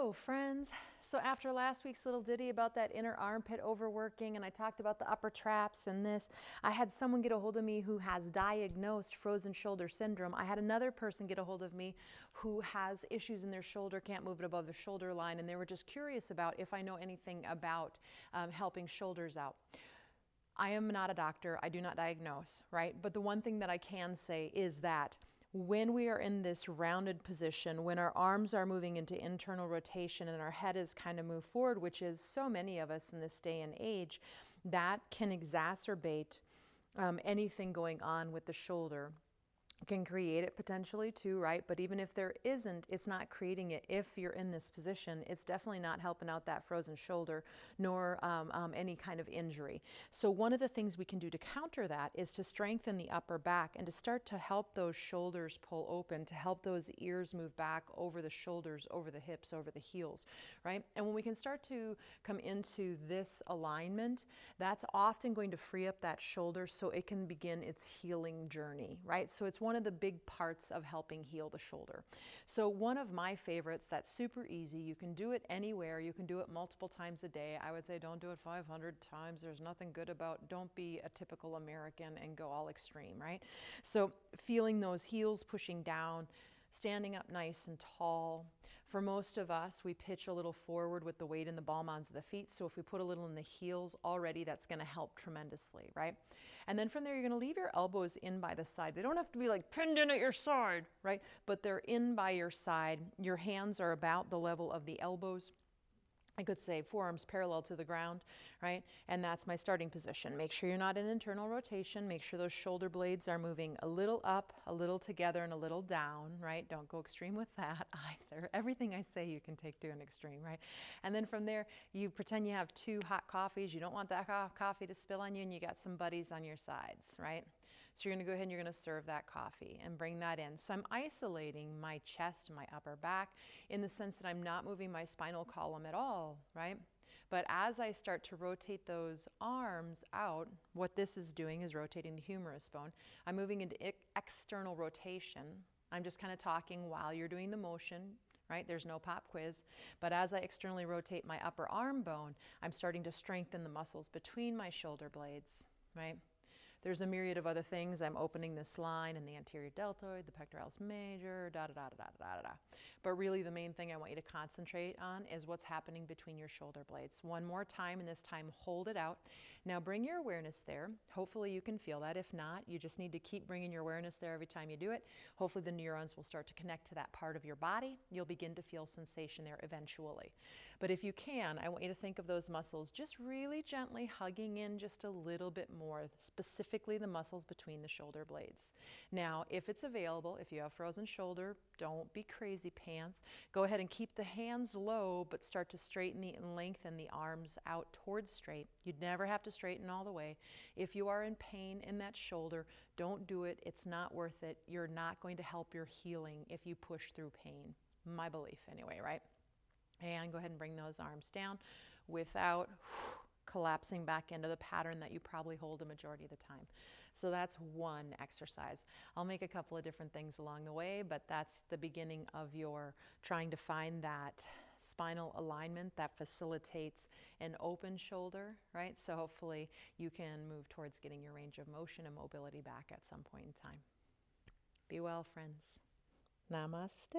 Hello friends. So after last week's little ditty about that inner armpit overworking, and I talked about the upper traps and this, I had someone get a hold of me who has diagnosed frozen shoulder syndrome. I had another person get a hold of me who has issues in their shoulder, can't move it above the shoulder line, and they were just curious about if I know anything about helping shoulders out. I am not a doctor, I do not diagnose, right? But the one thing that I can say is that when we are in this rounded position, when our arms are moving into internal rotation and our head is kind of moved forward, which is so many of us in this day and age, that can exacerbate anything going on with the shoulder. Can create it potentially too, right? But even if there isn't, it's not creating it. If you're in this position, it's definitely not helping out that frozen shoulder, nor any kind of injury. So one of the things we can do to counter that is to strengthen the upper back and to start to help those shoulders pull open, to help those ears move back over the shoulders, over the hips, over the heels, right? And when we can start to come into this alignment, that's often going to free up that shoulder so it can begin its healing journey, right? So it's one of the big parts of helping heal the shoulder. So one of my favorites that's super easy, you can do it anywhere, you can do it multiple times a day. I would say don't do it 500 times. There's nothing good about, don't be a typical American and go all extreme, right? So feeling those heels pushing down, standing up nice and tall. For most of us, we pitch a little forward with the weight in the ball mounds of the feet. So if we put a little in the heels already, that's going to help tremendously, right? And then from there, you're going to leave your elbows in by the side. They don't have to be like pinned in at your side, right? But they're in by your side. Your hands are about the level of the elbows. I could say forearms parallel to the ground, right? And that's my starting position. Make sure you're not in internal rotation. Make sure those shoulder blades are moving a little up, a little together, and a little down, right? Don't go extreme with that either. Everything I say you can take to an extreme, right? And then from there, you pretend you have two hot coffees. You don't want that coffee to spill on you, and you got some buddies on your sides, right? So you're going to go ahead and you're going to serve that coffee and bring that in. So I'm isolating my chest and my upper back in the sense that I'm not moving my spinal column at all, right? But as I start to rotate those arms out, what this is doing is rotating the humerus bone. I'm moving into external rotation. I'm just kind of talking while you're doing the motion, right? There's no pop quiz. But as I externally rotate my upper arm bone, I'm starting to strengthen the muscles between my shoulder blades, right? There's a myriad of other things. I'm opening this line in the anterior deltoid, the pectoralis major, da-da-da-da-da-da-da-da. But really the main thing I want you to concentrate on is what's happening between your shoulder blades. One more time, and this time hold it out. Now bring your awareness there. Hopefully you can feel that. If not, you just need to keep bringing your awareness there every time you do it. Hopefully the neurons will start to connect to that part of your body. You'll begin to feel sensation there eventually. But if you can, I want you to think of those muscles just really gently hugging in just a little bit more, specifically the muscles between the shoulder blades. Now, if it's available, if you have frozen shoulder, don't be crazy pants. Go ahead and keep the hands low, but start to straighten and lengthen the arms out towards straight. You'd never have to straighten all the way. If you are in pain in that shoulder, don't do it. It's not worth it. You're not going to help your healing if you push through pain. My belief anyway, right? And go ahead and bring those arms down without collapsing back into the pattern that you probably hold a majority of the time. So that's one exercise. I'll make a couple of different things along the way, but that's the beginning of your trying to find that spinal alignment that facilitates an open shoulder, right? So hopefully you can move towards getting your range of motion and mobility back at some point in time. Be well, friends. Namaste.